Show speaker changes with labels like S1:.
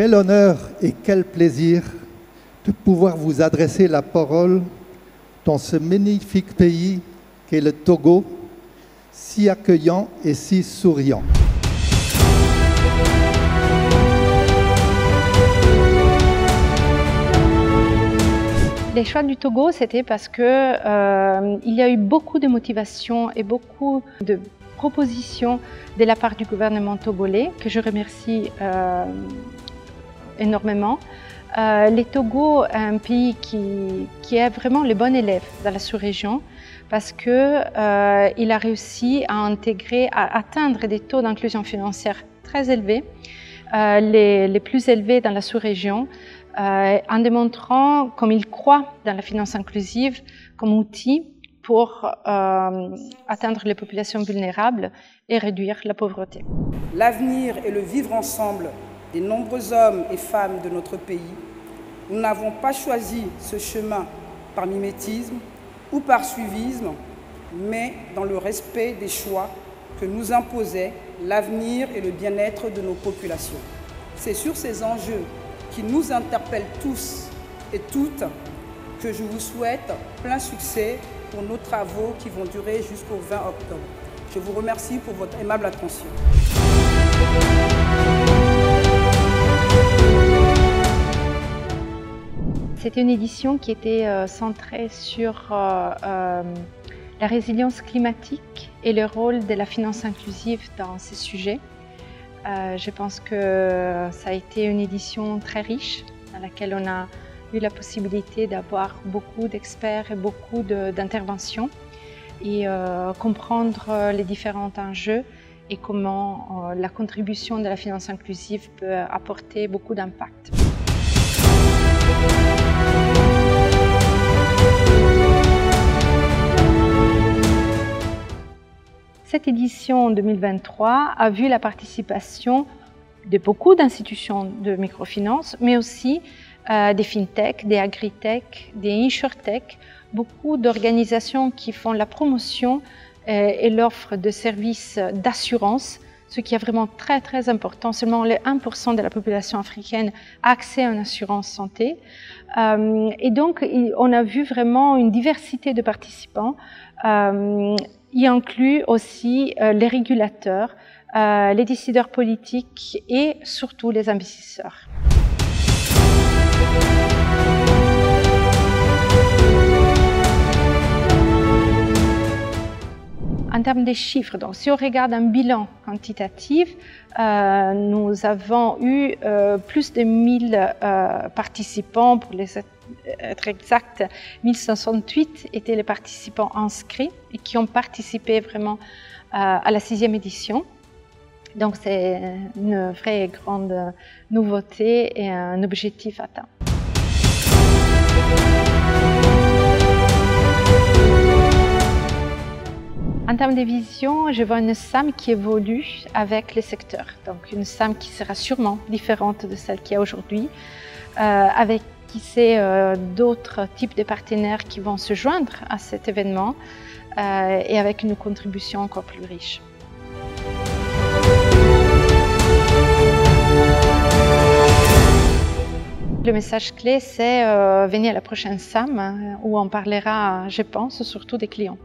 S1: Quel honneur et quel plaisir de pouvoir vous adresser la parole dans ce magnifique pays qu'est le Togo, si accueillant et si souriant.
S2: Les choix du Togo, c'était parce que il y a eu beaucoup de motivation et beaucoup de propositions de la part du gouvernement togolais, que je remercie énormément. Le Togo est un pays qui est vraiment le bon élève dans la sous-région parce qu'il a réussi à intégrer, à atteindre des taux d'inclusion financière très élevés, les plus élevés dans la sous-région, en démontrant comme il croit dans la finance inclusive comme outil pour atteindre les populations vulnérables et réduire la pauvreté.
S3: L'avenir et le vivre ensemble des nombreux hommes et femmes de notre pays, nous n'avons pas choisi ce chemin par mimétisme ou par suivisme, mais dans le respect des choix que nous imposait l'avenir et le bien-être de nos populations. C'est sur ces enjeux qui nous interpellent tous et toutes que je vous souhaite plein succès pour nos travaux qui vont durer jusqu'au 20 octobre. Je vous remercie pour votre aimable attention.
S2: C'était une édition qui était centrée sur la résilience climatique et le rôle de la finance inclusive dans ces sujets. Je pense que ça a été une édition très riche dans laquelle on a eu la possibilité d'avoir beaucoup d'experts et beaucoup d'interventions et comprendre les différents enjeux et comment la contribution de la finance inclusive peut apporter beaucoup d'impact. Cette édition 2023 a vu la participation de beaucoup d'institutions de microfinance, mais aussi des fintech, des agritech, des insurtech, beaucoup d'organisations qui font la promotion et l'offre de services d'assurance, ce qui est vraiment très très important. Seulement le 1% de la population africaine a accès à une assurance santé. Et donc on a vu vraiment une diversité de participants. Il inclut aussi les régulateurs, les décideurs politiques et surtout les investisseurs. En termes des chiffres, donc si on regarde un bilan quantitatif, nous avons eu plus de 1000 participants, pour être exact, 1068 étaient les participants inscrits et qui ont participé vraiment à la 6e édition. Donc c'est une vraie grande nouveauté et un objectif atteint. En termes de vision, je vois une SAM qui évolue avec les secteurs. Donc une SAM qui sera sûrement différente de celle qu'il y a aujourd'hui, avec qui c'est d'autres types de partenaires qui vont se joindre à cet événement et avec une contribution encore plus riche. Le message clé, c'est venir à la prochaine SAM où on parlera, je pense, surtout des clients.